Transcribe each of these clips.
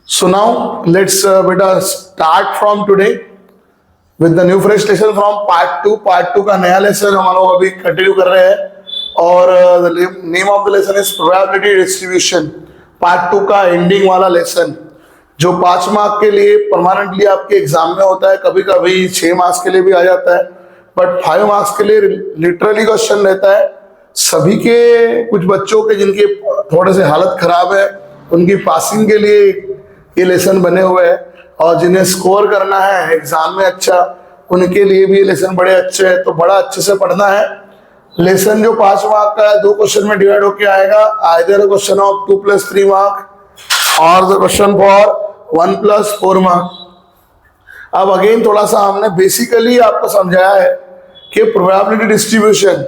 So now let's beta start from today with the new fresh lesson from part 2. Part 2 का नया lesson हम लोग अभी continue कर रहे हैं और the name of the lesson is probability distribution. Part 2 का एंडिंग वाला लेसन जो 5 मार्क के लिए परमानेंटली आपके एग्जाम में होता है, कभी कभी 6 मार्क्स के लिए भी आ जाता है, बट 5 मार्क्स के लिए लिटरली क्वेश्चन रहता है. सभी के कुछ बच्चों के जिनके थोड़े से हालत खराब है उनकी पासिंग के लिए ये लेसन बने हुए हैं, और जिन्हें स्कोर करना है एग्जाम में अच्छा उनके लिए भी ये लेसन बड़े अच्छे हैं. तो बड़ा अच्छे से पढ़ना है. लेसन जो 5 मार्क का है 2 क्वेश्चन में डिवाइड होके आएगा. आइदर क्वेश्चन ऑफ 2 + 3 मार्क और द क्वेश्चन फॉर 1 + 4 मार्क. अब अगेन थोड़ा सा हमने बेसिकली आपको समझाया है कि प्रोबेबिलिटी डिस्ट्रीब्यूशन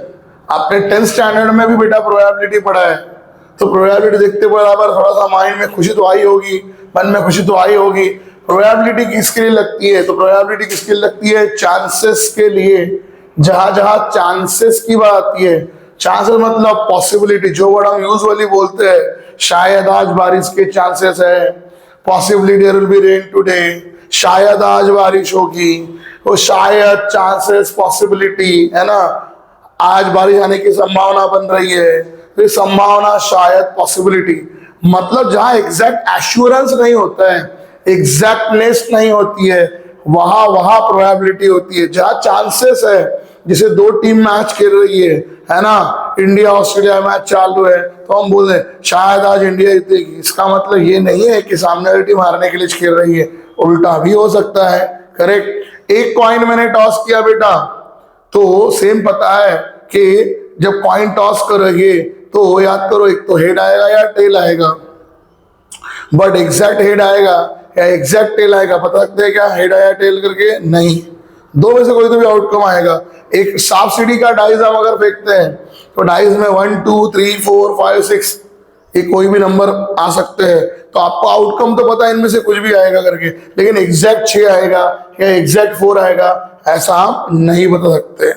आपने 10th स्टैंडर्ड में भी बेटा प्रोबेबिलिटी पढ़ा है. तो प्रोबेबिलिटी देखते बराबर थोड़ा सा माइंड में खुशी तो आई होगी, मन में खुशी तो आई होगी. प्रोबेबिलिटी किसके लिए लगती है? तो प्रोबेबिलिटी किसके लिए लगती है? चांसेस के लिए. जहां जहां चांसेस की बात आती है, चांसेस मतलब पॉसिबिलिटी, जो वर्ड हम यूजुअली बोलते हैं, शायद आज बारिश के चांसेस है, possibility there will be rain today, शायद आज बारिश होगी, वो शायद चांसेस पॉसिबिलिटी है ना, आज बारिश आने की संभावना बन रही है, तो संभावना शायद पॉसिबिलिटी. मतलब जहां एग्जैक्ट एश्योरेंस नहीं होता है, एग्जैक्टनेस नहीं होती है, वहां प्रोबेबिलिटी होती है. जहां चांसेस है, जैसे 2 टीम मैच खेल रही है ना, इंडिया ऑस्ट्रेलिया मैच चालू है, तो हम बोल रहे शायद आज इंडिया जीतेगी. इसका मतलब ये नहीं है कि सामने वाली टीम हारने के लिए खेल रही है, उल्टा भी हो सकता है. करेक्ट. एक कॉइन मैंने टॉस किया बेटा, तो सेम पता है कि जब कॉइन टॉस करोगे तो याद करो एक तो हेड आएगा या टेल आएगा, बट एग्जैक्ट हेड आएगा या एग्जैक्ट टेल आएगा पता सकते हैं क्या? हेड आया टेल करके नहीं, 2 में से कोई तो भी आउटकम आएगा. एक सांप सीढ़ी का डाइस हम अगर फेंकते हैं तो डाइस में 1 2 3 4 5 6 ये कोई भी नंबर आ सकते हैं, तो आपको आउटकम तो पता है इनमें से कुछ भी आएगा करके, लेकिन एग्जैक्ट 6 आएगा या एग्जैक्ट 4 आएगा ऐसा हम नहीं बता सकते.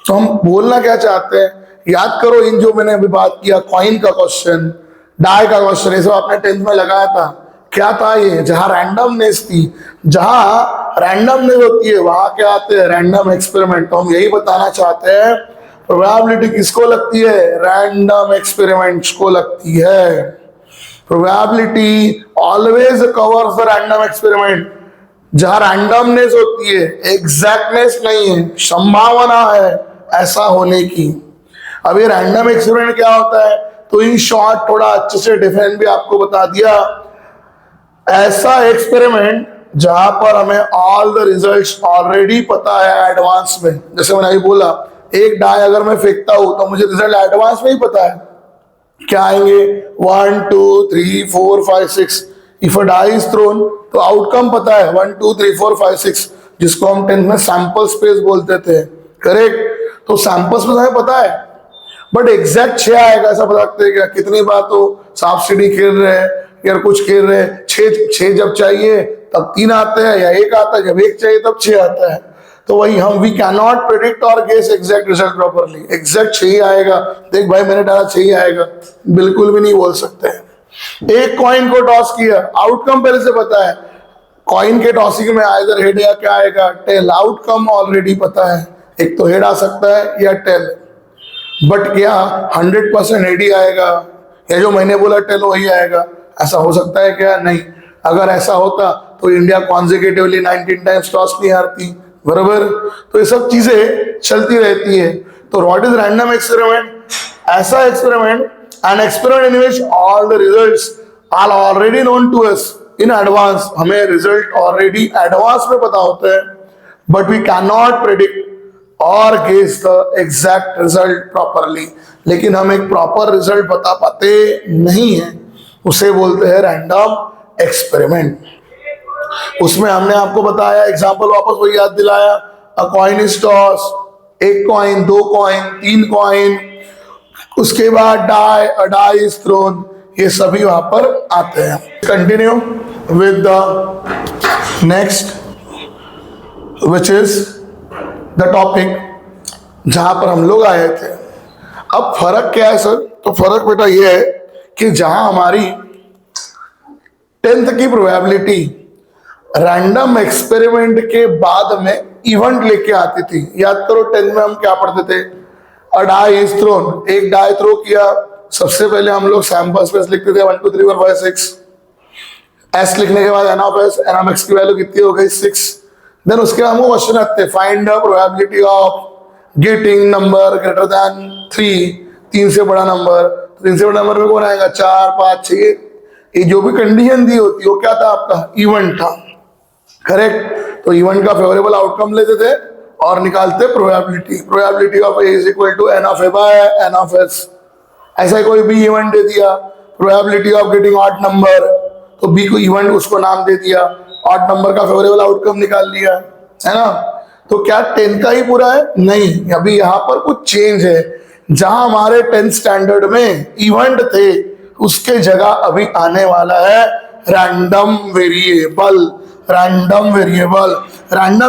तो हम बोलना क्या चाहते हैं, याद करो इन जो मैंने अभी बात किया, कॉइन का क्वेश्चन, डाई का क्वेश्चन, ये सब आपने 10th में लगाया था. क्या था ये? जहां रैंडमनेस थी, जहां रैंडमनेस होती है वहां क्या आते हैं? Random experiment. तो हम यही बताना चाहते हैं, प्रोबेबिलिटी किसको लगती है? रैंडम एक्सपेरिमेंट्स को लगती है. Probability always covers the random experiment. जहां रैंडमनेस होती है, एग्जैक्टनेस नहीं है, संभावना है ऐसा होने की. अब ये रैंडम एक्सपेरिमेंट क्या होता है? तो इन शॉर्ट थोड़ा अच्छे से डिफाइन भी आपको बता दिया. ऐसा एक्सपेरिमेंट जहां पर हमें ऑल द रिजल्ट्स ऑलरेडी पता है एडवांस में. जैसे मैंने अभी बोला, एक डाई अगर मैं फेंकता हूं तो मुझे रिजल्ट एडवांस में ही पता है क्या आएंगे, 1 2 3 4 5 6. If a die is thrown तो आउटकम पता है 1 2 3 4 5 6, जिसको हम 10th में सैंपल स्पेस बोलते थे. करेक्ट. तो सैंपल स्पेस हमें पता है, बट एग्जैक्ट 6 आएगा ऐसा बता सकते हैं क्या? कितनी बार तो सांप सीढ़ी खेल रहे हैं या कुछ खेल रहे हैं, 6 जब चाहिए तब 3 आते हैं, या 1 आता है, जब 1 चाहिए तब 6 आता है. तो वही हम वी कैन नॉट प्रेडिक्ट और guess exact result properly. Exact 6 ही आएगा, देख भाई मैंने डाला 6 ही आएगा, बिल्कुल भी नहीं बोल सकते हैं. एक कॉइन को टॉस किया, आउटकम पहले से पता है, कॉइन के टॉसिंग में आइदर हेड या क्या आएगा, टेल. आउटकम ऑलरेडी पता है, एक तो हेड आ सकता है या टेल. बट क्या 100% हेड ही आएगा या जो मैंने बोला टेल वही आएगा? ऐसा हो सकता है क्या? नहीं. अगर ऐसा होता तो इंडिया कॉन्जिक्यूटिवली 19 टाइम्स टॉस नहीं हारती, बराबर. तो ये सब चीजें चलती रहती है. तो व्हाट इज रैंडम एक्सपेरिमेंट? ऐसा experiment, an experiment in which all the results are already known to us in advance. हमें रिजल्ट ऑलरेडी एडवांस में पता होता है, but we can not predict और guess the exact result properly. लेकिन हम एक प्रॉपर रिजल्ट बता पाते नहीं है, उसे बोलते हैं रैंडम एक्सपेरिमेंट. उसमें हमने आपको बताया, एग्जांपल वापस वही याद दिलाया, a coin is toss, 1 coin, 2 coin, 3 coin, उसके बाद die, a die is thrown, ये सभी वहां पर आते हैं. Continue with the next which is the topic जहां पर हम लोग आए थे. अब फर्क क्या है सर? तो फर्क बेटा ये है कि जहां हमारी 10th की प्रोबेबिलिटी रैंडम एक्सपेरिमेंट के बाद में इवेंट लेके आती थी। याद करो 10th में हम क्या पढ़ते थे, अ डाई इज थ्रोन, एक डाई थ्रो किया, सबसे पहले हम लोग सैंपल स्पेस लिखते थे 1 2 3 4 5 6, एस लिखने के बाद एन ऑफ एक्स की वैल्यू कितनी हो गई 6। देन उसके बाद हमको क्वेश्चन आते हैं find the probability of getting number greater than 3, 3 से बड़ा नंबर। 3 से बड़ा नंबर में कौन आएगा, 4 5 6, ये जो भी कंडीशन दी होती है वो क्या था आपका, इवेंट था, करेक्ट। तो इवेंट का फेवरेबल आउटकम लेते थे और निकालते probability of A is equal to n of A by n of S. ऐसा कोई भी इवेंट दे दिया, probability of getting odd number, तो बी को इवेंट उसको नाम दे दिया, ऑड नंबर का फेवरेबल आउटकम निकाल लिया, है ना। तो क्या 10 का ही पूरा है, नहीं, अभी यहाँ पर कुछ चेंज है। जहां हमारे 10th स्टैंडर्ड में इवेंट थे उसके जगह अभी आने वाला है रैंडम वेरिएबल। रैंडम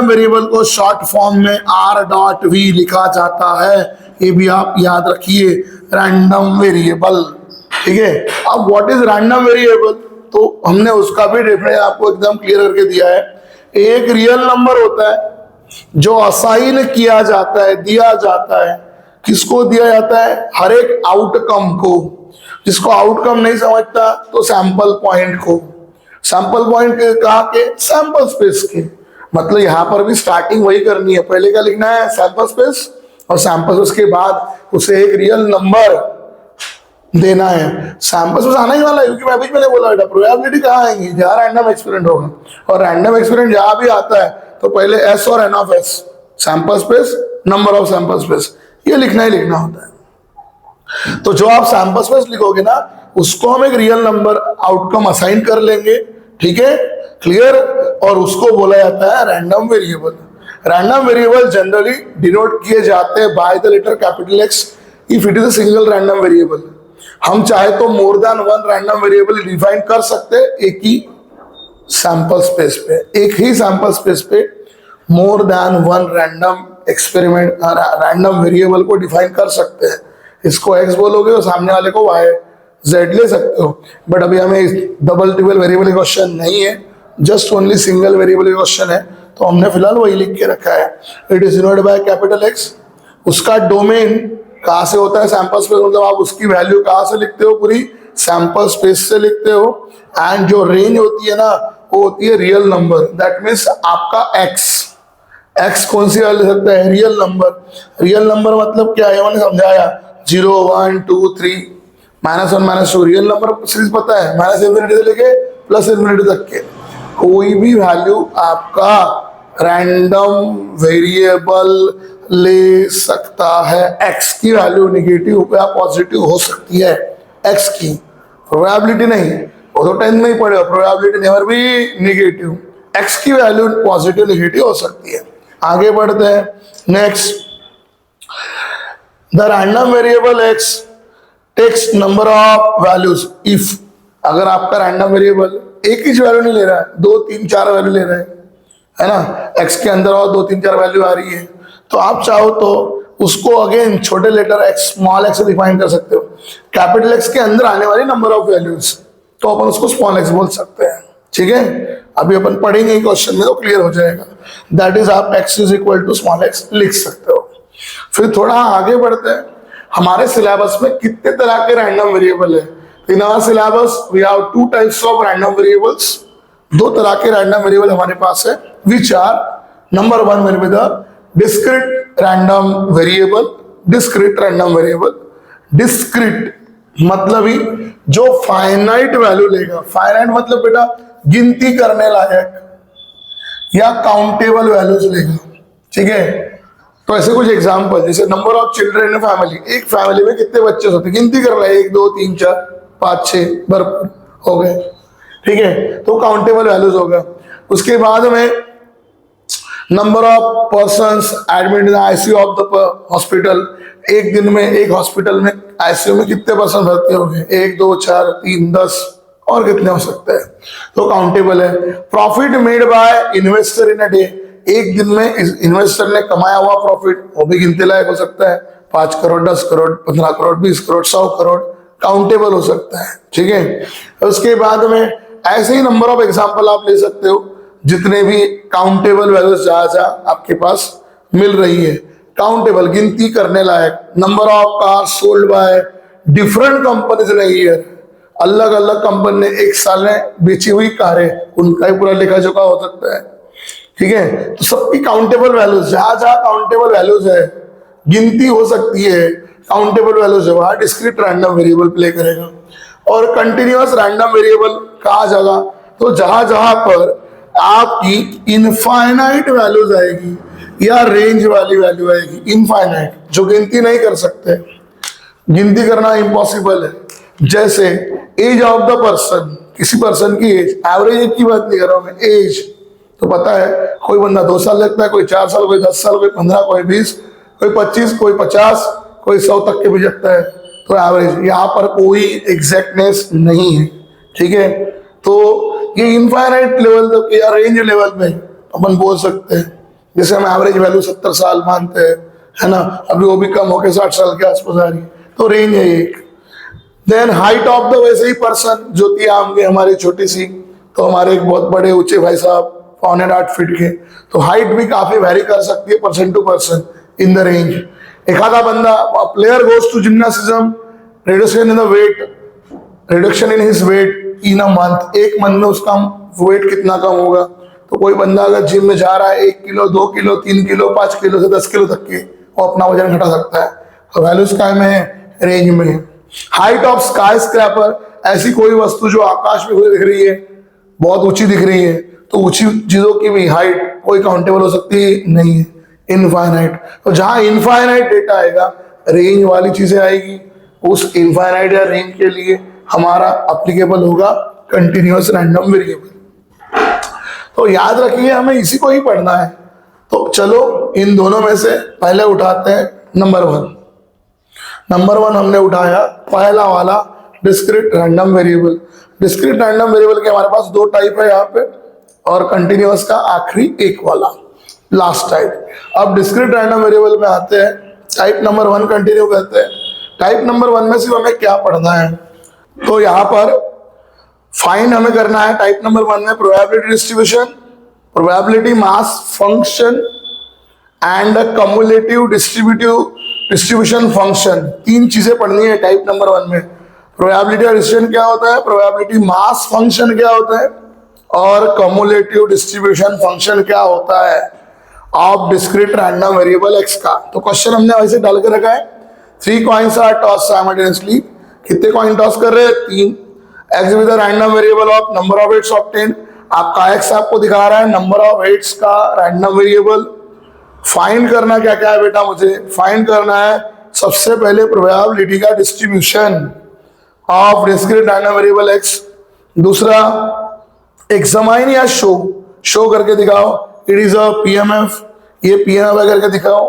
वेरिएबल को शॉर्ट फॉर्म में R.V लिखा जाता है, ये भी आप याद रखिए, रैंडम वेरिएबल, ठीक है। अब व्हाट इज रैंडम वेरिएबल, तो हमने उसका भी डेफिनेशन आपको एकदम क्लियर करके दिया है। एक रियल नंबर होता है जो असाइन किया जाता है, दिया जाता है, किसको दिया जाता है, हर एक आउटकम को। जिसको आउटकम नहीं समझता तो सैंपल पॉइंट को, सैंपल पॉइंट कहा के, सैंपल स्पेस के। मतलब यहां पर भी स्टार्टिंग वही करनी है, पहले क्या लिखना है, सैंपल स्पेस, और सैंपल स्पेस के बाद उसे एक रियल नंबर देना है। सैंपल स्पेस आना ही वाला है, क्योंकि मैं अभी मैंने बोला बेटा प्रोबेबिलिटी कहाँ आएंगी, जहां रैंडम एक्सपेरिमेंट होगा, और रैंडम एक्सपेरिमेंट जहां भी आता है तो पहले एस और n of S, sample space, number of sample space, ये लिखना ही लिखना होता है। तो जो आप सैंपल स्पेस लिखोगे ना, उसको हम एक रियल नंबर आउटकम असाइन कर लेंगे, ठीक है, क्लियर। और उसको बोला जाता है random variable. Random variable generally denote किए जाते हैं by the letter capital X if it is a single random variable. हम चाहे तो more than one random variable define कर सकते हैं एक ही सैंपल स्पेस पे, एक ही सैंपल स्पेस पे मोर देन वन रैंडम वेरिएबल को डिफाइन कर सकते हैं। इसको एक्स बोलोगे और सामने वाले को वाई जेड ले सकते हो, बट अभी हमें डबल ट्रिपल वेरिएबल क्वेश्चन नहीं है, just only single variable question है, तो हमने फिलहाल वही लिख के रखा है। It is denoted by capital x. उसका डोमेन कहाँ से होता है, सैंपल स्पेस, मतलब आप उसकी वैल्यू कहाँ से लिखते हो, पूरी सैंपल स्पेस से लिखते हो। एंड जो रेंज होती है ना, वो होती है रियल नंबर, दैट मीन्स आपका एक्स कौन सी वैल्यू ले सकता है, रियल नंबर। रियल नंबर मतलब क्या है, मैंने समझाया, 0 1 2 3 -1 -2 रियल नंबर सीरीज पता है, -∞ से लेके +∞ तक के। कोई भी वैल्यू आपका रैंडम वेरिएबल ले सकता है। एक्स की वैल्यू निगेटिव या पॉजिटिव हो सकती है, एक्स की प्रोबेबिलिटी नहीं, वो तो 10 में ही पढ़ेगा, probability never be negative, X की वैल्यू पॉजिटिव निगेटिव हो सकती है। आगे बढ़ते हैं, next, the random variable X takes number of values if, अगर आपका रैंडम वेरिएबल एक ही वैल्यू नहीं ले रहा है, 2 3 4 वैल्यू ले रहा है ना, एक्स के अंदर और 2 3 4 वैल्यू आ रही है, तो आप चाहो तो उसको अगेन छोटे लेटर एक्स, स्मॉल एक्स से डिफाइन कर सकते हो। कैपिटल एक्स के अंदर आने वाली नंबर ऑफ वैल्यूज, तो अपन उसको स्मॉल एक्स बोल सकते हैं, ठीक है। अभी अपन पढ़ेंगे क्वेश्चन में तो क्लियर हो जाएगा। दैट इज आप X is equal to small X लिख सकते हो। फिर थोड़ा आगे बढ़ते हैं, हमारे सिलेबस में कितने तरह के रैंडम वेरिएबल है। In our syllabus we have 2 types of random variables, 2 तरह के रैंडम वेरिएबल हमारे पास है, which are, number 1 will be the discrete random variable। discrete random variable, discrete मतलब ही जो फाइनाइट वैल्यू लेगा, फाइनाइट मतलब बेटा गिनती करने लायक या काउंटेबल वैल्यूज लेगा, ठीक है। तो ऐसे कुछ एग्जांपल, जैसे number of children in family, एक फैमिली में कितने बच्चे होते हैं, गिनती कर रहा है, 1 2 3 4 5 6 भरपूर हो गए, ठीक है, तो काउंटेबल वैल्यूज होगा। उसके बाद में number of persons admit in ICU of the hospital, एक दिन में एक हॉस्पिटल में आईसीयू में कितने पर्सन भर्ती होंगे, 1 2 4 3 10 और कितने हो सकते हैं, तो काउंटेबल है। Profit made by investor in a day, एक दिन में इन्वेस्टर ने कमाया हुआ प्रॉफिट, वो भी गिनती लायक हो सकता है, 5 करोड़ 10 करोड़ 15 करोड़ 20 करोड़ 100 करोड़, काउंटेबल हो सकता है, ठीक है। उसके बाद में ऐसे ही नंबर ऑफ एग्जांपल आप ले सकते हो, जितने भी काउंटेबल वैल्यूज जहां जहां आपके पास मिल रही है, काउंटेबल गिनती करने लायक, number of car sold by different companies in a year, अलग अलग कंपनी ने एक साल में बेची हुई कारें, उनका ही पूरा लेखा जोखा हो सकता है, ठीक है। तो सबकी काउंटेबल वैल्यूज, जहां जहां काउंटेबल वैल्यूज है, गिनती हो सकती है, काउंटेबल वैल्यूज है, वहां डिस्क्रीट रैंडम वेरिएबल प्ले करेगा। और कंटिन्यूअस रैंडम वेरिएबल कहा जाएगा, तो जहां जहां पर आपकी इनफाइनाइट वैल्यूज आएगी या रेंज वाली वैल्यू आएगी, इनफाइनाइट, जो गिनती नहीं कर सकते, गिनती करना इम्पॉसिबल है। जैसे एज ऑफ द पर्सन, किसी पर्सन की एज, एवरेज एज की बात नहीं कर रहा हूं मैं, एज तो पता है, कोई बंदा 2 साल लगता है, कोई 4 साल, कोई 10 साल, कोई 15, कोई 20, कोई 25, कोई 50, कोई 100 तक के भी लगता है, तो एवरेज। यहाँ पर कोई एग्जैक्टनेस नहीं है, ठीक है। तो ये इनफाइनाइट लेवल तक या रेंज लेवल में अपन बोल सकते हैं। जैसे हम एवरेज वैल्यू 70 साल मानते हैं, है ना, अभी वो भी कम होकर 60 साल के आसपास आ रही है, तो रेंज है एक। देन हाइट ऑफ द, वैसे ही पर्सन, ज्योति आम की हमारी छोटी सी, तो हमारे एक बहुत बड़े ऊंचे भाई साहब 8.25 फीट के, तो हाइट भी काफी वेरी कर सकती है person to person in the range. एक आधा बंदा, player goes to gymnasium, reduction in the weight, reduction in his weight in a month, एक मंथ में उसका वेट कितना कम होगा। तो कोई बंदा अगर जिम में जा रहा है 1 किलो, 2 किलो, 3 किलो, 5 किलो से 10 किलो तक के, वो अपना वजन घटा सकता है, तो वैल्यू स्काई में है, रेंज में है। हाइट ऑफ स्काई स्क्रैपर, ऐसी कोई वस्तु जो आकाश में दिख रही है, बहुत ऊंची दिख रही है, तो ऊंची चीजों की भी हाइट कोई काउंटेबल हो सकती है नहीं है, इनफाइनाइट। तो जहां इनफाइनाइट डेटा आएगा, रेंज वाली चीजें आएगी, उस इनफाइनाइट या रेंज के लिए हमारा एप्लीकेबल होगा कंटिन्यूअस रैंडम वेरिएबल। तो याद रखिए, हमें इसी को ही पढ़ना है। तो चलो इन दोनों में से पहले उठाते हैं नंबर 1। नंबर 1 हमने उठाया, पहला वाला discrete random variable. Discrete random variable के हमारे पास 2 टाइप है यहाँ पे, और कंटिन्यूअस का आखिरी एक वाला, लास्ट टाइप। अब डिस्क्रीट रैंडम वेरिएबल में आते हैं, टाइप नंबर 1 कंटिन्यू करते हैं। टाइप नंबर 1 में सिर्फ हमें क्या पढ़ना है, तो यहाँ पर फाइंड हमें करना है टाइप नंबर 1 में probability distribution, probability mass function and cumulative distribution function. 3 चीजें पढ़नी है टाइप नंबर 1 में। प्रोबेबिलिटी डिस्ट्रीब्यूशन क्या होता है, प्रोबेबिलिटी मास फंक्शन क्या होता है, और कम्युलेटिव डिस्ट्रीब्यूशन फंक्शन क्या होता है of discrete random variable x का। तो क्वेश्चन हमने वैसे डाल के रखा है, 3 कॉइन्स आर टॉस साइमल्टेनियसली। कितने कॉइन टॉस कर रहे हैं, 3। X with random variable of number of hits obtain, आपका एक्स आपको दिखा रहा है नंबर ऑफ हिट्स का रैंडम वेरिएबल। फाइंड करना क्या क्या है बेटा, मुझे फाइंड करना है सबसे पहले प्रोबेबिलिटी का distribution of discrete random variable x. दूसरा एग्जामाइन या शो करके दिखाओ, इट इज अ पीएमएफ, ये पीएमएफ करके दिखाओ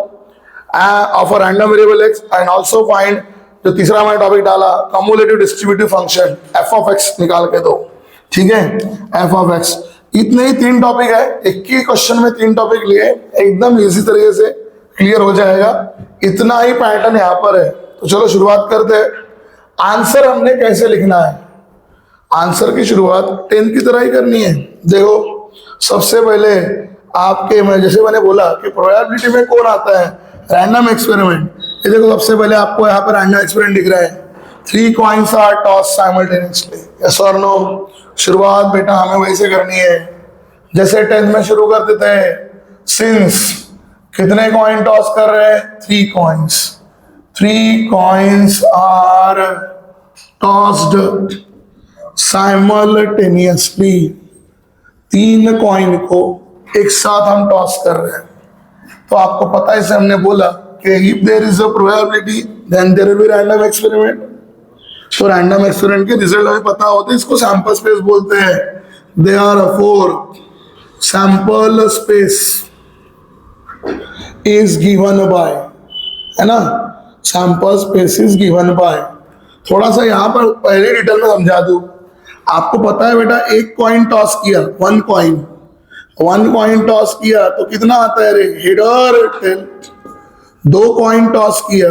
of a random variable x. And also find, जो तीसरा मैंने टॉपिक डाला, cumulative distributive function F of x निकाल के दो, ठीक है, एफ ऑफ एक्स। इतने ही 3 टॉपिक है, एक ही क्वेश्चन में 3 टॉपिक लिए, एकदम इजी तरीके से क्लियर हो जाएगा। इतना ही पैटर्न यहाँ पर है। तो चलो शुरुआत करते हैं। आंसर हमने कैसे लिखना है, आंसर की शुरुआत 10 की तरह ही करनी है। देखो सबसे पहले आपके, मैं जैसे मैंने बोला कि प्रोबेबिलिटी में कौन आता है, रैंडम एक्सपेरिमेंट। ये देखो सबसे पहले आपको यहाँ पर रैंडम एक्सपेरिमेंट दिख रहा है, 3 coins are toss simultaneously, yes और नो। शुरुआत बेटा हमें वैसे करनी है जैसे 10th में शुरू करते थे। सिंस कितने कॉइन टॉस कर रहे हैं, 3 coins. 3 coins are tossed simultaneously, 3 coin को एक साथ हम टॉस कर रहे हैं। तो आपको पता है, इसे हमने बोला कि if there is a probability then there will be random experiment. तो रैंडम एक्सपेरिमेंट के रिजल्ट हमें पता होते हैं, इसको सैंपल स्पेस बोलते हैं। They are four sample space is given by, है ना, sample space is given by. थोड़ा सा यहाँ पर पहले डिटेल में समझा दूं। आपको पता है बेटा, एक कॉइन टॉस किया, 1 कॉइन टॉस किया तो कितना आता है रे, हेड और टेल। 2 कॉइन टॉस किया,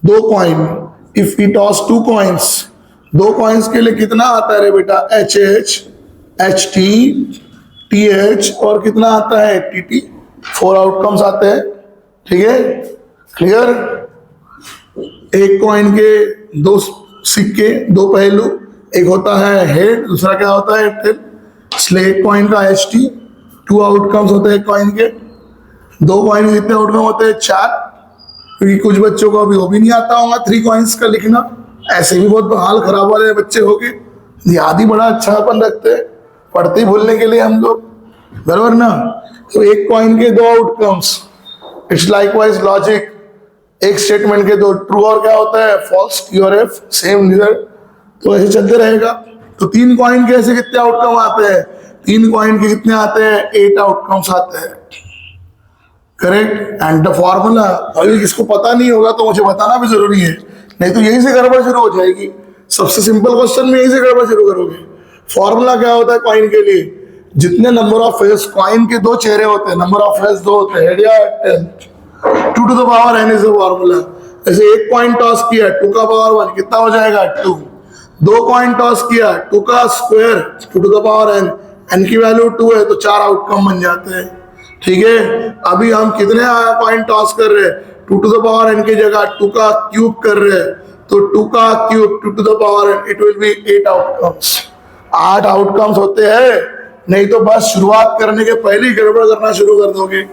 2 coin, if we toss 2 coins, 2 coins के लिए कितना आता है रे बेटा? HH, HT, TH और कितना आता है? TT। 4 आउटकम्स आते हैं, ठीक है, क्लियर। एक कॉइन के 2 सिक्के, 2 पहलू, एक होता है हेड, दूसरा क्या होता है? टेल। इसलिए एक कॉइन का HT 2 आउटकम्स होते हैं कॉइन के। 2 कॉइन के कितने आउटकम होते हैं? 4, क्योंकि कुछ बच्चों को अभी वो भी नहीं आता होगा 3 कॉइन्स का लिखना, ऐसे भी बहुत हाल खराब वाले बच्चे होंगे। याद ही बड़ा अच्छा अपन रखते हैं, पढ़ते ही भूलने के लिए हम लोग, बराबर ना। तो एक कॉइन के 2 आउटकम्स, इट्स लाइकवाइज लॉजिक। एक स्टेटमेंट के 2 ट्रू और क्या होता है? फॉल्स, T और F सेम रिजल्ट। तो ऐसे चलते रहेगा। तो 3 कॉइन के ऐसे कितने आउटकम आते हैं? 3 कॉइन के कितने आते हैं? 8 आउटकम्स आते हैं, करेक्ट। एंड द फॉर्मूला, अभी किसको पता नहीं होगा तो मुझे बताना भी जरूरी है, नहीं तो यहीं से गड़बड़ शुरू हो जाएगी। सबसे सिंपल क्वेश्चन में यहीं से गड़बड़ शुरू करोगे। फॉर्मूला क्या होता है कॉइन के लिए? जितने नंबर ऑफ फेस, कॉइन के 2 चेहरे होते हैं, नंबर ऑफ फेस 2 होते हैं, हेड या tail, 2 to the power n is the formula. जैसे एक कॉइन टॉस किया, 2 का पावर 1 कितना हो जाएगा? 2। 2 कॉइन टॉस किया, 2 का square 2 to the power n, n की वैल्यू 2 है तो 4 आउटकम बन जाते हैं, ठीक है। अभी हम कितने कॉइन टॉस कर रहे हैं? 2 to the power n की जगह 2 का क्यूब कर रहे हैं, तो 2 का cube 2 to the power n, it will be 8 outcomes. 8 outcomes होते हैं, नहीं तो बस शुरुआत करने के पहले ही गड़बड़ करना शुरू कर दोगे,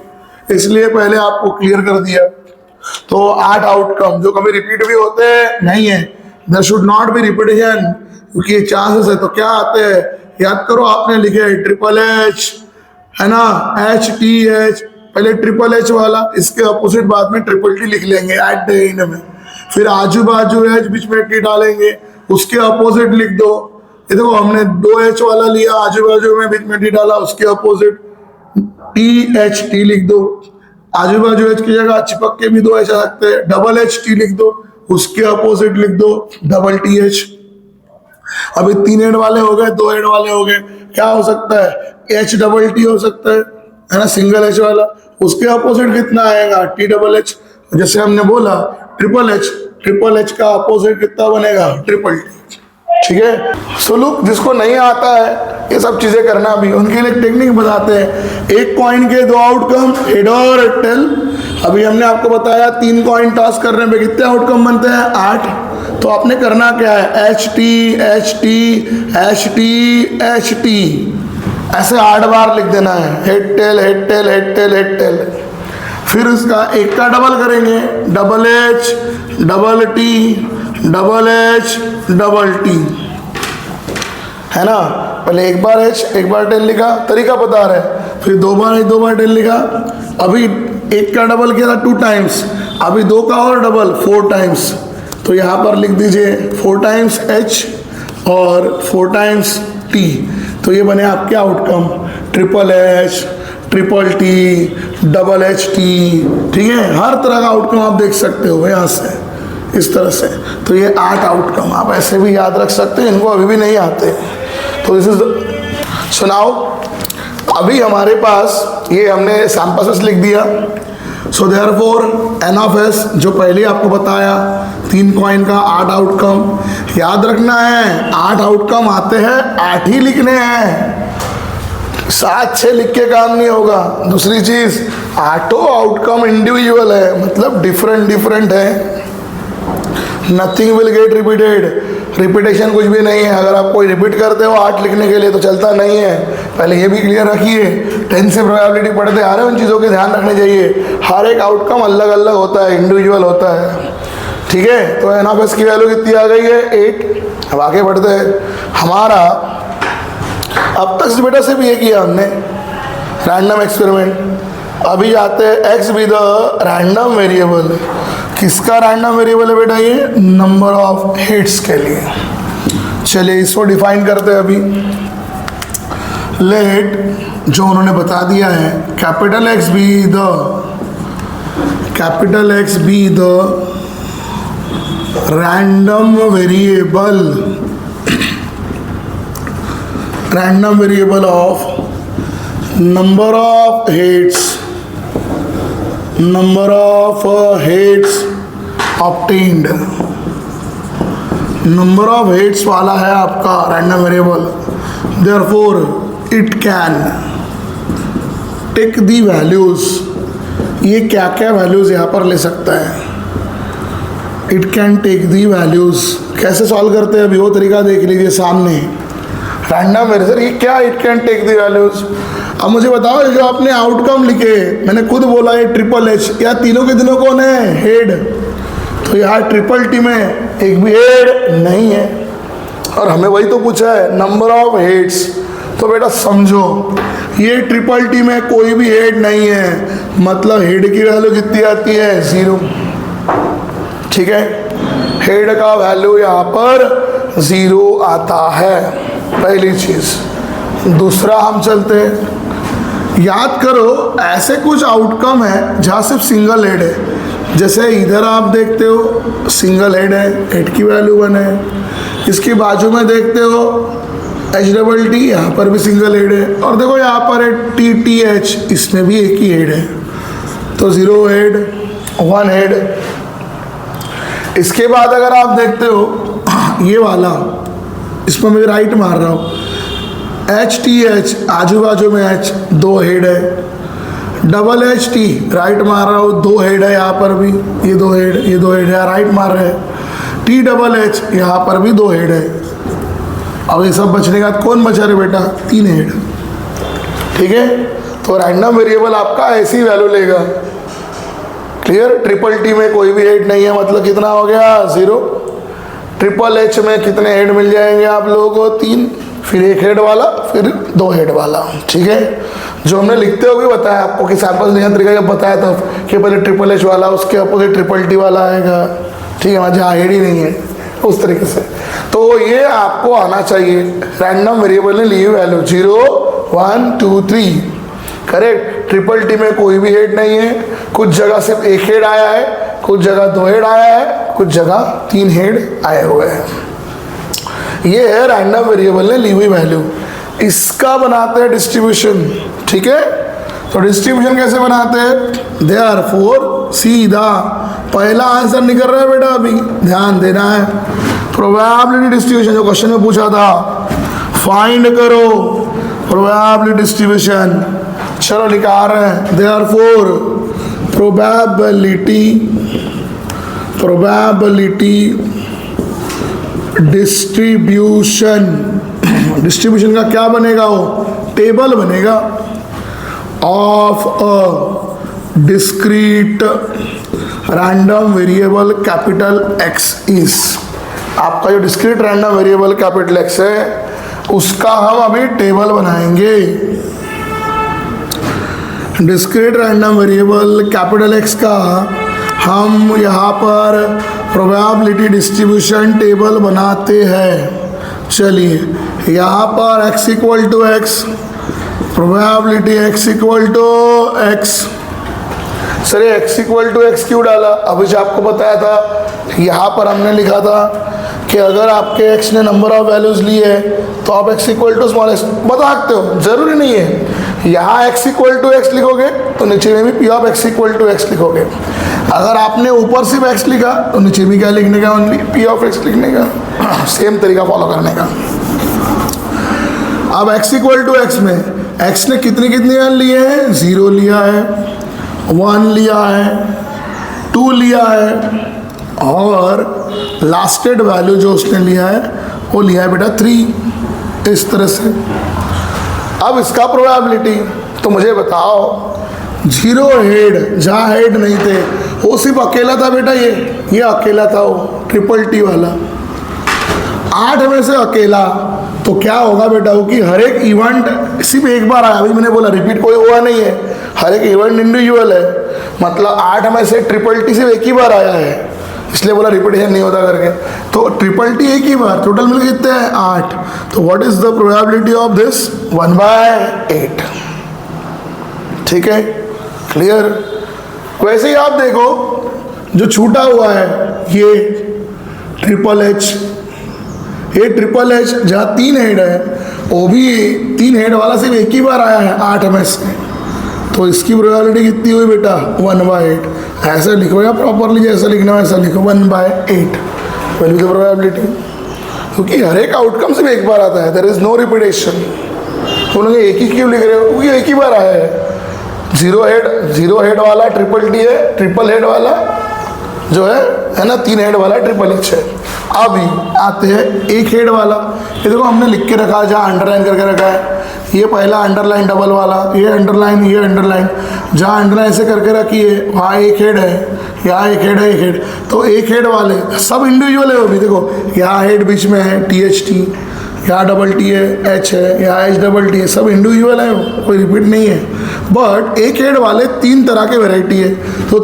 इसलिए पहले आपको क्लियर कर दिया। तो 8 आउटकम जो कभी रिपीट भी होते हैं नहीं है, there should not be repetition, क्योंकि ये चांसेस है। तो क्या आते हैं? याद करो, आपने लिखे ट्रिपल एच, है ना, HTH, पहले ट्रिपल H वाला, इसके अपोजिट बाद में ट्रिपल T लिख लेंगे एट द एंड में, फिर आजू बाजू H बीच में T डालेंगे, उसके अपोजिट लिख दो। ये देखो, हमने 2H वाला लिया, आजू बाजू में बीच में T डाला, उसके अपोजिट THT लिख दो। आजू बाजू H की जगह चिपक के भी 2 H आ सकते हैं, डबल HT लिख दो, उसके अपोजिट लिख दो डबल TH। अभी 3 हेड वाले हो गए, 2 हेड वाले हो गए, क्या हो सकता है? HT हो सकता है ना, सिंगल H वाला, उसके अपोजिट कितना आएगा? THH। जैसे हमने बोला ट्रिपल H का अपोजिट कितना बनेगा? ट्रिपल T, ठीक है। सो लुक, जिसको नहीं आता है ये सब चीजें करना भी, उनके लिए टेक्निक बताते हैं। एक कॉइन के 2 आउटकम, हेड और टेल। अभी हमने आपको बताया 3 कॉइन टॉस करने पे कितने आउटकम बनते हैं? 8। तो आपने करना क्या है? HT HT HT HT ऐसे 8 बार लिख देना है, head tail head tail head tail head tail. फिर उसका एक का डबल करेंगे, double H double T double H double T, है ना। पहले एक बार H एक बार टेल लिखा, तरीका बता रहे, फिर 2 बार H 2 बार टेल लिखा। अभी एक का डबल किया था 2 टाइम्स, अभी 2 का और डबल 4 टाइम्स। तो यहाँ पर लिख दीजिए 4 टाइम्स H और 4 टाइम्स T। तो ये बने आपके outcome, triple H triple T double HT, ठीक है। हर तरह का आउटकम आप देख सकते हो यहाँ से, इस तरह से। तो ये 8 आउटकम आप ऐसे भी याद रख सकते हैं, इनको अभी भी नहीं आते। तो दिस इज सुनाओ। अभी हमारे पास ये हमने सैम्पल्स लिख दिया। So therefore n of s, जो पहले आपको बताया 3 कॉइन का 8 आउटकम, याद रखना है 8 आउटकम आते हैं, 8 ही लिखने हैं, 7-6 लिख के काम नहीं होगा। दूसरी चीज, 8 आउटकम इंडिविजुअल है, मतलब डिफरेंट है, nothing will get repeated, repetition कुछ भी नहीं है। अगर आप कोई रिपीट करते हो 8 लिखने के लिए तो चलता नहीं है, पहले ये भी क्लियर रखिए। 10 से प्रोबेबिलिटी पढ़ते आ रहे हैं, उन चीज़ों के ध्यान रखने चाहिए। हर एक आउटकम अलग अलग होता है, इंडिविजुअल होता है, ठीक है। तो n ऑफ s की वैल्यू कितनी आ गई है? 8। अब आगे बढ़ते हैं। हमारा अब तक बेटा से भी ये किया हमने, रैंडम एक्सपेरिमेंट। अभी जाते हैं x विद रैंडम वेरिएबल। किसका रैंडम वेरिएबल है बेटा? ये नंबर ऑफ हिट्स के लिए। चलिए इसको डिफाइन करते हैं अभी। लेट, जो उन्होंने बता दिया है, capital X be the random variable of number of hits obtained number of heads वाला है आपका random variable, therefore it can take the values. ये क्या क्या वैल्यूज यहाँ पर ले सकता है? It can take the values. कैसे सॉल्व करते हैं अभी वो तरीका देख लीजिए सामने। रैंडम वेरिएबल ये क्या, it can take the values. अब मुझे बताओ जो आपने आउटकम लिखे, मैंने खुद बोला ये ट्रिपल एच, या तीनों के दिनों कौन है? हेड। तो यहाँ ट्रिपल टी में एक भी हेड नहीं है, और हमें वही तो पूछा है नंबर ऑफ हेड्स। तो बेटा समझो ये ट्रिपल टी में कोई भी हेड नहीं है, मतलब हेड की वैल्यू कितनी आती है? 0। ठीक है, हेड का वैल्यू यहाँ पर 0 आता है, पहली चीज। दूसरा हम चलते हैं, याद करो ऐसे कुछ आउटकम है जहाँ सिर्फ सिंगल हेड है। जैसे इधर आप देखते हो सिंगल हेड है, हेड की वैल्यू 1 है। इसके बाजू में देखते हो H टी, यहाँ पर भी सिंगल हेड है। और देखो यहाँ पर है TTH, इसमें भी एक ही हेड है, तो 0 हेड 1 हेड। इसके बाद अगर आप देखते हो ये वाला, इसमें मैं राइट मार रहा हूँ, HTH आजू बाजू में H 2 हेड है। HT राइट मार रहा हूँ, 2 हेड है यहाँ पर भी, ये 2 हेड, ये 2 हेड है, राइट मार रहे हैं। THH यहाँ पर भी 2 हेड है। अब ये सब बचने का कौन बचा रहे बेटा? 3 हेड। ठीक है, तो रैंडम वेरिएबल आपका ऐसी वैल्यू लेगा। क्लियर? ट्रिपल टी में कोई भी हेड नहीं है, मतलब कितना हो गया? 0। ट्रिपल एच में कितने हेड मिल जाएंगे आप लोगों को? 3, फिर 1 हेड वाला, फिर 2 हेड वाला। ठीक है, जो हमने लिखते हुए बताया आपको कि सैंपल लेने तरीका जब बताया था कि पहले ट्रिपल एच वाला, उसके अपोजिट ट्रिपल टी वाला आएगा। ठीक है, जहाँ हेड ही नहीं है, उस तरीके से। तो ये आपको आना चाहिए। रैंडम वेरिएबल ने ली वैल्यू 0 1 2 3, करेक्ट। ट्रिपल टी में कोई भी हेड नहीं है, कुछ जगह सिर्फ 1 हेड आया है, कुछ जगह 2 हेड आया है, कुछ जगह 3 हेड आए हुए हैं। ये है रैंडम वेरिएबल ने ली हुई वैल्यू। इसका बनाते हैं डिस्ट्रीब्यूशन। ठीक है, तो डिस्ट्रीब्यूशन कैसे बनाते हैं? देयरफॉर सीधा पहला आंसर निकल रहा है बेटा, अभी ध्यान देना है। प्रोबेबिलिटी डिस्ट्रीब्यूशन जो क्वेश्चन में पूछा था, फाइंड करो प्रोबेबिलिटी डिस्ट्रीब्यूशन। चलो निकाल रहे हैं। देयरफॉर प्रोबेबिलिटी डिस्ट्रीब्यूशन, डिस्ट्रीब्यूशन का क्या बनेगा? वो टेबल बनेगा of a discrete random variable capital X is. आपका जो discrete random variable capital X है उसका हम अभी टेबल बनाएंगे। Discrete random variable capital X का हम यहाँ पर प्रोबेबिलिटी डिस्ट्रीब्यूशन टेबल बनाते हैं। चलिए, यहाँ पर x equal to x, probability x equal to x. Sir ये x इक्वल टू एक्स क्यों डाला? अभी जो आपको बताया था, यहाँ पर हमने लिखा था कि अगर आपके x ने नंबर ऑफ वैल्यूज ली है तो आप x equal to small x बता सकते हो, जरूरी नहीं है। यहाँ x इक्वल टू एक्स लिखोगे तो नीचे में भी p of x equal to x लिखोगे। अगर आपने ऊपर सिर्फ x लिखा तो नीचे भी क्या लिखने का? ओनली p ऑफ x लिखने का। सेम तरीका फॉलो करने का। अब x इक्वल टू एक्स में x ने कितनी वैल्यू लिए हैं? 0 लिया है, 1 लिया है, 2 लिया है, और लास्टेड वैल्यू जो उसने लिया है वो लिया है बेटा 3। इस तरह से अब इसका प्रोबेबिलिटी, तो मुझे बताओ 0 हेड, जहाँ हेड नहीं थे वो सिर्फ अकेला था बेटा, ये अकेला था वो ट्रिपल टी वाला। 8 में से अकेला, तो क्या होगा बेटा वो कि हर एक इवेंट सिर्फ एक बार आया। अभी मैंने बोला रिपीट कोई हुआ नहीं है, हर एक इवेंट इंडिविजुअल है। मतलब 8 में से ट्रिपल टी सिर्फ एक ही बार आया है, इसलिए बोला रिपीटेशन नहीं होता करके। तो ट्रिपल टी एक ही बार, टोटल मिल कितने हैं? 8। तो what is the probability of this? 1/8। ठीक है, क्लियर? वैसे ही आप देखो जो छूटा हुआ है ये ट्रिपल एच, ये ट्रिपल एच जहाँ 3 हेड है वो भी 3 हेड वाला सिर्फ एक ही बार आया है 8 में से। तो इसकी प्रोबेबिलिटी कितनी हुई बेटा? 1/8। ऐसे लिखो या प्रॉपरली जैसा लिखना है वैसा लिखो, 1/8 वैल्यू द प्रोबेबिलिटी। क्योंकि हर एक आउटकम सिर्फ एक बार आता है, देयर इज नो रिपीटेशन। बोलेंगे एक ही क्यों लिख रहे हो, क्योंकि एक ही बार आया है। जीरो हेड वाला ट्रिपल टी है, ट्रिपल हेड वाला जो है ना 3 हेड वाला ट्रिपल एच है। अभी आते हैं एक हेड वाला। ये देखो हमने लिख के रखा है, जहाँ अंडरलाइन करके रखा है, ये पहला अंडरलाइन डबल वाला, ये अंडरलाइन, ये अंडरलाइन, जहाँ अंडरलाइन से करके रखी है वहाँ एक हेड है, यहाँ एक हेड है, एक हेड। तो एक हेड वाले सब इंडिविजुअल है। अभी देखो यहाँ हेड बीच में है THT, यहाँ डबल टी है H है, यहाँ H डबल टी है, सब इंडिविजुअल है, कोई रिपीट नहीं है। बट एक हेड वाले 3 तरह के वैरायटी है, तो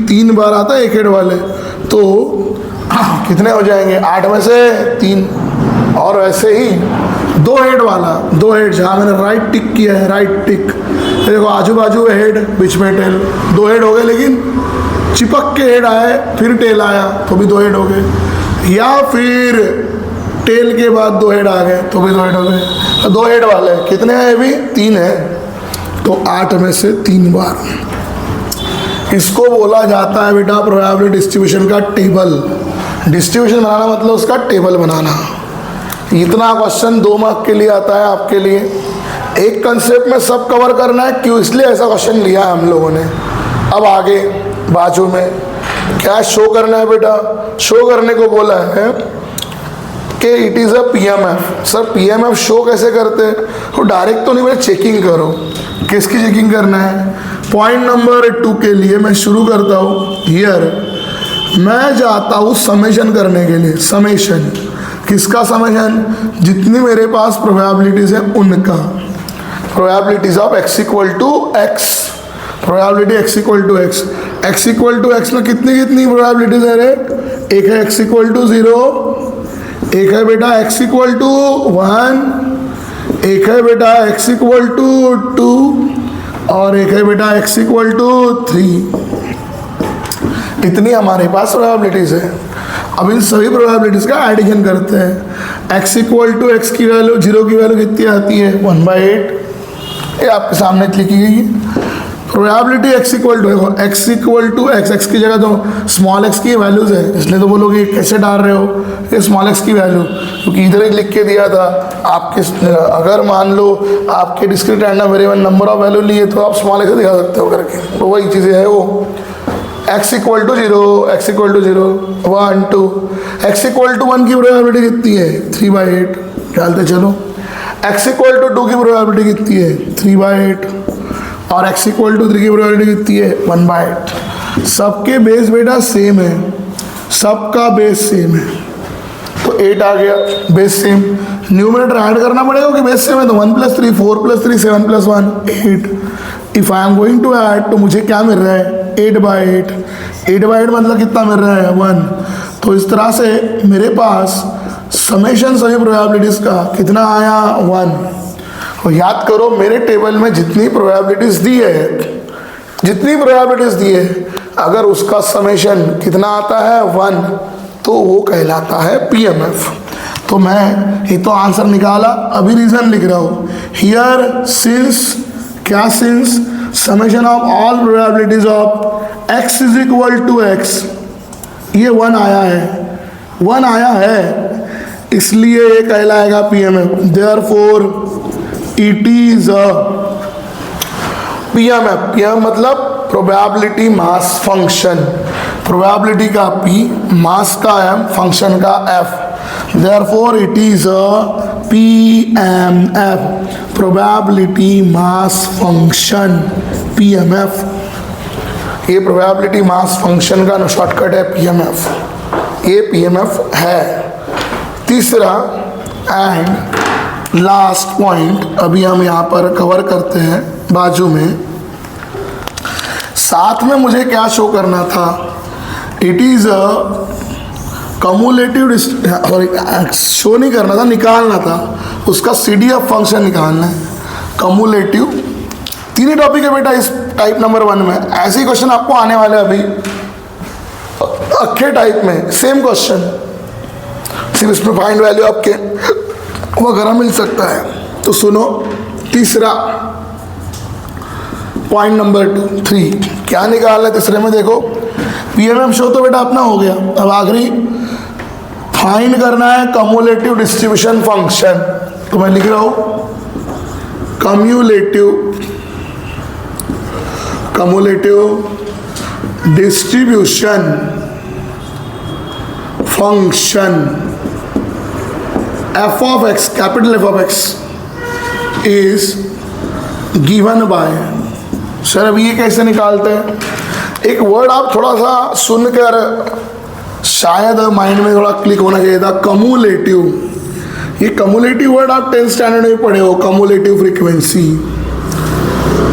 3 बार आता है एक हेड वाले। तो कितने हो जाएंगे, 8 में से 3। और वैसे ही 2 हेड वाला, 2 हेड जहाँ मैंने राइट टिक किया है, राइट टिक, देखो आजू बाजू है हेड, बीच में टेल, 2 हेड हो गए। लेकिन चिपक के हेड आए फिर टेल आया तो भी 2 हेड हो गए, या फिर टेल के बाद 2 हेड आ गए तो भी 2 हेड हो गए। 2 हेड वाले कितने हैं अभी, 3 है, तो 8 में से 3 बार। इसको बोला जाता है बेटा प्रोबेबिलिटी डिस्ट्रीब्यूशन का टेबल। डिस्ट्रीब्यूशन बनाना मतलब उसका टेबल बनाना। इतना क्वेश्चन 2 मार्क के लिए आता है आपके लिए। एक कंसेप्ट में सब कवर करना है, क्यों, इसलिए ऐसा क्वेश्चन लिया है हम लोगों ने। अब आगे बाजू में क्या शो करना है बेटा, शो करने को बोला है कि it is a PMF। Sir PMF show कैसे करते हैं, तो डायरेक्ट तो नहीं, बेटा चेकिंग करो। किसकी चेकिंग करना है, पॉइंट नंबर 2 के लिए मैं शुरू करता हूँ। हियर मैं जाता हूँ समेशन करने के लिए। समेशन किसका समेशन, जितनी मेरे पास प्रोबेबिलिटीज है उनका। Probabilities of x equal to x, probability x equal to x, x equal to x में कितनी कितनी प्रोबेबिलिटीज है रे, एक है x इक्वल टू 0, एक है बेटा x इक्वल टू 1, एक है बेटा x इक्वल टू 2, और एक है बेटा x इक्वल टू 3। इतनी हमारे पास प्रोबेबिलिटीज है। अब इन सभी प्रोबेबिलिटीज का एडिशन करते हैं। x इक्वल टू x की वैल्यू, 0 की वैल्यू कितनी आती है, 1/8, ये आपके सामने लिखी गई है। Probability x equal to, x equal to x की जगह तो स्मॉल x की वैल्यूज है, इसलिए तो बोलोगे कैसे डाल रहे हो, ये स्मॉल x की वैल्यू, क्योंकि इधर ही लिख के दिया था आपके। अगर मान लो आपके discrete random variable number of value लिए तो आप स्मॉल x दिखा सकते हो करके, तो वही चीज़ें है वो। x equal to 0, x equal to 0, 1, 2, x equal to 1 की प्रोबेबिलिटी कितनी है, 3/8, डालते चलो। x इक्वल टू 2 की प्रोबेबिलिटी कितनी है, 3/8, और x इक्वल टू 3 की प्रोबेबिलिटी कितनी है, 1/8। सबके बेस बेटा सेम है, सबका बेस सेम है, तो 8 आ गया, बेस सेम। न्यूमरेटर ऐड करना पड़ेगा कि बेस सेम है, तो 1 + 3 4 + 3 7 + 1 8। If I am going to add तो मुझे क्या मिल रहा है, 8/8। 8/8 मतलब कितना मिल रहा है, 1। तो इस तरह से मेरे पास समेशन सभी प्रोबेबिलिटीज का कितना आया, 1। और याद करो मेरे टेबल में जितनी प्रोबेबिलिटीज दी है, जितनी प्रोबेबिलिटीज दी है, अगर उसका समेशन कितना आता है, 1, तो वो कहलाता है PMF। तो मैं ये तो आंसर निकाला, अभी रीजन लिख रहा हूँ। हियर सिंस, क्या since, summation of all probabilities of x is equal to x, ये 1 आया है, 1 आया है, इसलिए ये कहलाएगा PMF। Therefore it is a PMF। PMF मतलब प्रोबेबिलिटी मास फंक्शन, प्रोबेबिलिटी का P, मास का M, फंक्शन का F। Therefore it is a PMF, probability mass function, PMF। ये प्रोबेबिलिटी मास फंक्शन का शॉर्टकट है PMF, ये PMF है। तीसरा एंड लास्ट पॉइंट अभी हम यहाँ पर कवर करते हैं बाजू में। साथ में मुझे क्या शो करना था, it is a cumulative, show नहीं करना था, निकालना था, उसका CDF फंक्शन निकालना है। कम्युलेटिव 3 ही टॉपिक है बेटा इस टाइप नंबर 1 में। ऐसे ही क्वेश्चन आपको आने वाले अभी अक्खे टाइप में, सेम क्वेश्चन, सिर्फ इसमें फाइंड वैल्यू आपके वगैरह मिल सकता है। तो सुनो, तीसरा पॉइंट नंबर 3 क्या निकालना है तीसरे में, देखो PMF शो तो बेटा अपना हो गया। अब आखिरी फाइंड करना है कम्युलेटिव डिस्ट्रीब्यूशन फंक्शन। तो मैं लिख रहा हूं cumulative distribution function f of x, capital f of x is given by। Sir अब ये कैसे निकालते हैं? एक वर्ड आप थोड़ा सा सुनकर शायद माइंड में थोड़ा क्लिक होना चाहिए था, कम्युलेटिव। ये कम्युलेटिव वर्ड आप 10th स्टैंडर्ड में पढ़े हो, cumulative frequency,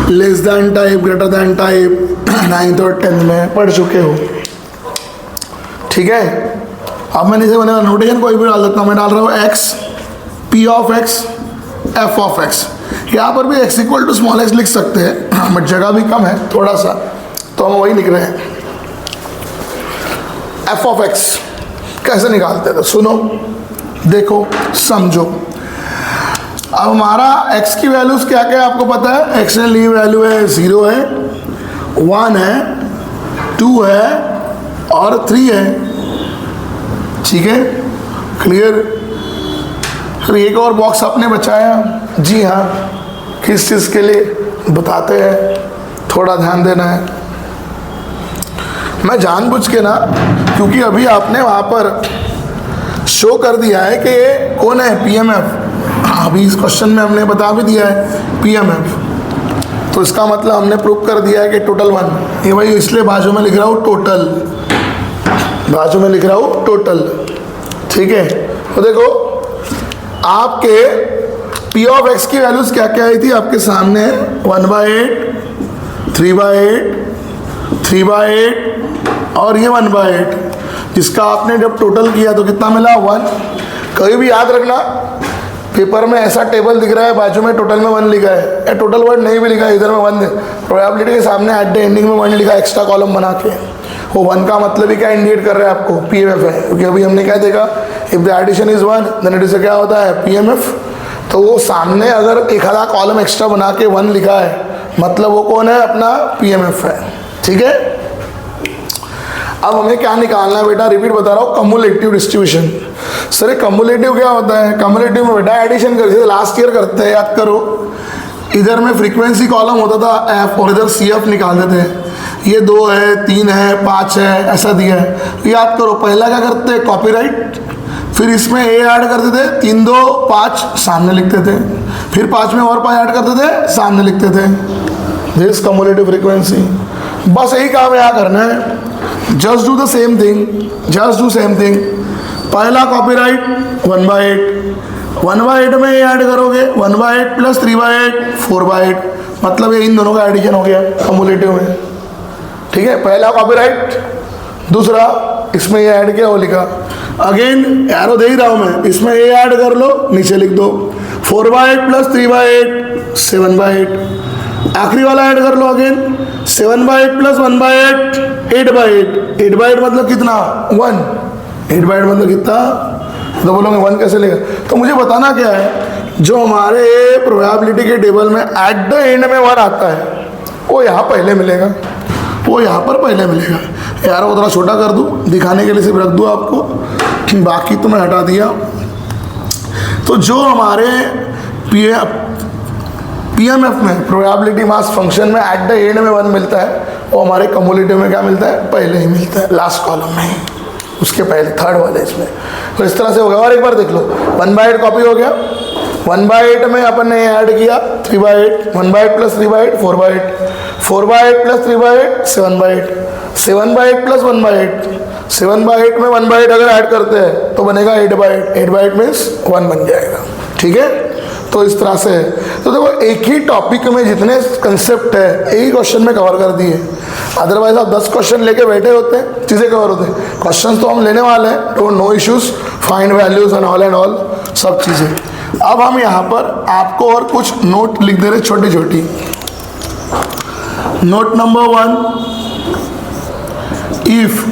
less than type, greater than type 9th और 10th में पढ़ चुके हो, ठीक है। अब मैंने इसे बनेगा नोटेशन कोई भी डाल देता हूँ, मैं डाल रहा हूँ x, p of x, f of x। यहाँ पर भी x equal to small x लिख सकते हैं, बट जगह भी कम है थोड़ा सा, तो हम वही लिख रहे हैं। f ऑफ x कैसे निकालते हैं? तो सुनो, देखो, समझो। अब हमारा x की वैल्यूज क्या क्या है आपको पता है? x ने ली वैल्यू है 0 है, 1 है, 2 है और 3 है, ठीक है, क्लियर। फिर एक और बॉक्स आपने बचाया, जी हाँ, किस चीज़ के लिए बताते हैं, थोड़ा ध्यान देना है। मैं जानबूझ के ना, क्योंकि अभी आपने वहाँ पर शो कर दिया है कि ये कौन है, पीएमएफ। अभी इस क्वेश्चन में हमने बता भी दिया है पीएमएफ, तो इसका मतलब हमने प्रूव कर दिया है कि टोटल 1। ये भाई इसलिए बाजू में लिख रहा हूँ टोटल, बाजू में लिख रहा हूँ टोटल, ठीक है। तो देखो आपके p ऑफ x की वैल्यूज क्या क्या आई थी आपके सामने? 1/8, 3/8, 3/8 और ये 1/8, जिसका आपने जब टोटल किया तो कितना मिला? 1। कभी भी याद रखना, पेपर में ऐसा टेबल दिख रहा है, बाजू में टोटल में 1 लिखा है, टोटल वर्ड नहीं भी लिखा है, इधर में 1, प्रोबेबिलिटी के सामने एट द एंडिंग में 1 लिखा है, एक्स्ट्रा कॉलम बना के। वो 1 का मतलब ही क्या इंडिकेट कर रहा है आपको? पीएमएफ है, क्योंकि अभी हमने क्या देखा, if the addition is 1 then it is क्या होता है? पीएमएफ। तो वो सामने अगर एक आधा कॉलम एक्स्ट्रा बना के 1 लिखा है, मतलब वो कौन है? अपना पीएमएफ है, ठीक है। अब हमें क्या निकालना है बेटा? रिपीट बता रहा हूँ, कम्युलेटिव डिस्ट्रीब्यूशन। सर कम्युलेटिव क्या होता है? कम्युलेटिव में बेटा एडिशन कर, जैसे लास्ट ईयर करते हैं, याद करो, इधर में फ्रीक्वेंसी कॉलम होता था एफ और इधर सी एफ निकालते थे। ये 2 है, 3 है, 5 है, ऐसा दिया है। याद करो, पहला क्या करते हैं? कॉपीराइट, फिर इसमें ए ऐड करते थे, 3 2 5 सामने लिखते थे, फिर 5 में और 5 ऐड करते थे, सामने लिखते थे। This cumulative frequency. बस यही काम यहाँ करना है, just do the same thing, just do same thing. पहला कॉपीराइट 1/8, 1/8 में ये ऐड करोगे, 1/8 प्लस 3/8 4/8, मतलब ये इन दोनों का एडिशन हो गया कम्युलेटिव में, ठीक है। पहला कॉपीराइट, दूसरा इसमें ये ऐड किया, वो लिखा। अगेन एरो दे ही रहा हूँ मैं, इसमें ये ऐड कर लो, नीचे लिख दो 4/8 प्लस 3/8 7/8। आखिरी वाला ऐड कर लो, अगेन 7/8 प्लस 1/8 8/8। 8/8 मतलब कितना? 1। 8/8 मतलब कितना? तो बोलोगे 1 कैसे लेगा? तो मुझे बताना क्या है, जो हमारे प्रोबेबिलिटी के टेबल में एट द एंड में 1 आता है, वो यहाँ पहले मिलेगा, वो यहाँ पर पहले मिलेगा। यार वो थोड़ा छोटा कर दूँ दिखाने के लिए, सिर्फ रख दूँ आपको, बाकी तो मैं हटा दिया। तो जो हमारे पीएमएफ में प्रोबेबिलिटी मास फंक्शन में एट द एंड में 1 मिलता है, वो हमारे कम्युलेटिव में क्या मिलता है? पहले ही मिलता है, लास्ट कॉलम में ही, उसके पहले थर्ड वाले इसमें। तो इस तरह से होगा। और एक बार देख लो, 1/8 कॉपी हो गया, 1/8 में अपन ने ऐड किया 3/8, 1/8 प्लस 3/8 4/8, 4/8 प्लस 3/8 7/8, 7/8 प्लस 1/8, 7/8 में 1/8 अगर ऐड करते हैं तो बनेगा 8/8, 8/8 मीन्स 1 बन जाएगा, ठीक है। तो इस तरह से है। तो देखो एक ही टॉपिक में जितने कंसेप्ट है एक ही क्वेश्चन में कवर कर दिए, अदरवाइज आप 10 क्वेश्चन लेके बैठे होते, चीज़ें कवर होते। क्वेश्चन तो हम लेने वाले हैं, don't know issues, find values and all सब चीज़ें। अब हम यहाँ पर आपको और कुछ नोट लिख दे रहे, छोटी छोटी। नोट नंबर 1, इफ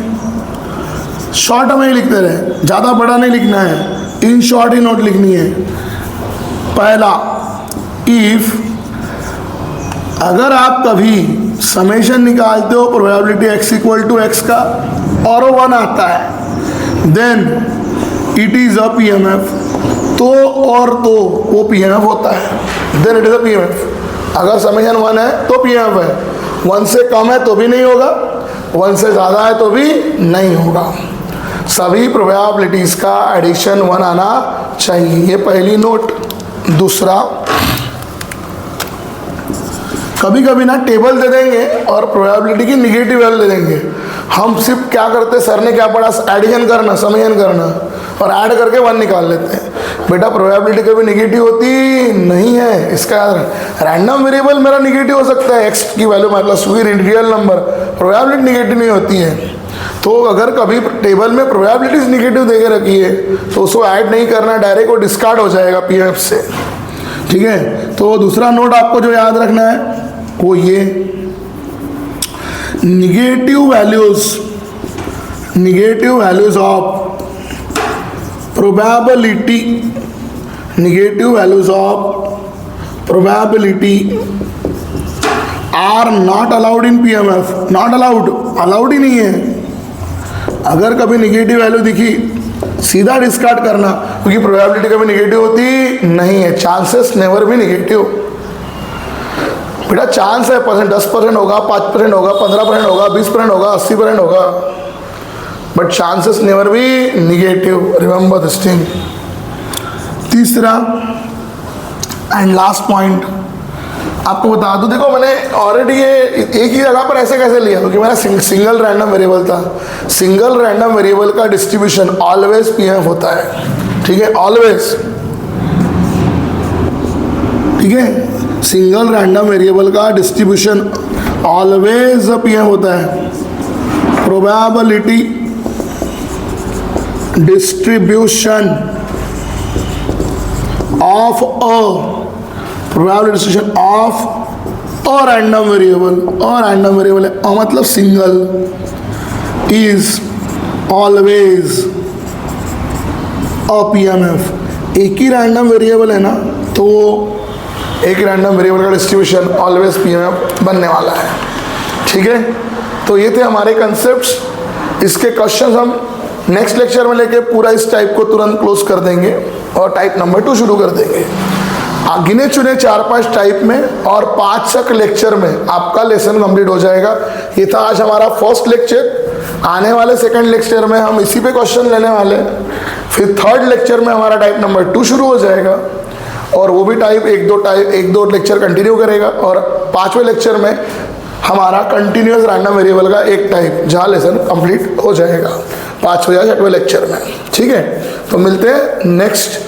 शॉर्ट में ही लिखते रहे, ज़्यादा बड़ा नहीं लिखना है, इन शॉर्ट ही नोट लिखनी है। पहला, इफ अगर आप कभी समेशन निकालते हो probability x equal to x का और वो 1 आता है, then it is a PMF. तो और तो वो पीएमएफ होता है, then it is a PMF. अगर समेशन 1 है तो पीएमएफ है, 1 से कम है तो भी नहीं होगा, 1 से ज़्यादा है तो भी नहीं होगा। सभी प्रोबेबिलिटीज का एडिशन 1 आना चाहिए, ये पहली नोट। दूसरा, कभी कभी ना टेबल दे देंगे और प्रोबेबिलिटी की निगेटिव वैल्यू दे देंगे। हम सिर्फ क्या करते, सर ने क्या पढ़ा, एडिशन करना, समेशन करना, और ऐड करके 1 निकाल लेते हैं। बेटा प्रोबेबिलिटी कभी निगेटिव होती नहीं है, इसका याद रखना। रैंडम वेरिएबल मेरा निगेटिव हो सकता है, एक्स की वैल्यू मतलब रियल नंबर, प्रोबेबिलिटी निगेटिव नहीं होती है। तो अगर कभी टेबल में प्रोबेबिलिटीज निगेटिव दे के रखी है तो उसको ऐड नहीं करना, डायरेक्ट वो डिस्कार्ड हो जाएगा पीएमएफ से। ठीक है, तो दूसरा नोट आपको जो याद रखना है वो ये, negative values of probability, negative values of probability are not allowed in PMF. Not allowed ही नहीं है। अगर कभी निगेटिव वैल्यू दिखी सीधा डिस्कार्ड करना, क्योंकि प्रोबेबिलिटी कभी निगेटिव होती नहीं है, चांसेस नेवर भी निगेटिव। बेटा चांस है परसेंट, 10% होगा, 5% होगा, 15% होगा, 20% होगा, 80% होगा, बट चांसेस नेवर भी निगेटिव। Remember this thing. तीसरा एंड लास्ट पॉइंट आपको बता दूं, देखो मैंने ऑलरेडी ये एक ही जगह पर ऐसे कैसे लिया, क्योंकि मेरा सिंगल रैंडम वेरिएबल था। सिंगल रैंडम वेरिएबल का डिस्ट्रीब्यूशन ऑलवेज पीएमएफ होता है। ठीक है, ऑलवेज। ठीक है, सिंगल रैंडम वेरिएबल का डिस्ट्रीब्यूशन ऑलवेज पीएमएफ होता है। Probability distribution of a probability distribution of a random variable है, मतलब single, is always a PMF. एक ही रैंडम वेरिएबल है ना, तो एक रैंडम वेरिएबल का डिस्ट्रीब्यूशन ऑलवेज पीएमएफ बनने वाला है। ठीक है, तो ये थे हमारे कंसेप्ट्स। इसके क्वेश्चंस हम नेक्स्ट लेक्चर में लेके पूरा इस टाइप को तुरंत क्लोज कर देंगे और टाइप नंबर 2 शुरू कर देंगे। गिने चुने 4-5 टाइप में और 5 लेक्चर में आपका लेसन कंप्लीट हो जाएगा। ये था आज हमारा फर्स्ट लेक्चर। आने वाले सेकंड लेक्चर में हम इसी पे क्वेश्चन लेने वाले, फिर थर्ड लेक्चर में हमारा टाइप नंबर 2 शुरू हो जाएगा, और वो भी टाइप एक दो लेक्चर कंटिन्यू करेगा, और 5वें लेक्चर में हमारा कंटिन्यूस रैंडम वेरिएबल का एक टाइप, जहाँ लेसन कंप्लीट हो जाएगा 5वें या 6वें लेक्चर में। ठीक है, तो मिलते हैं नेक्स्ट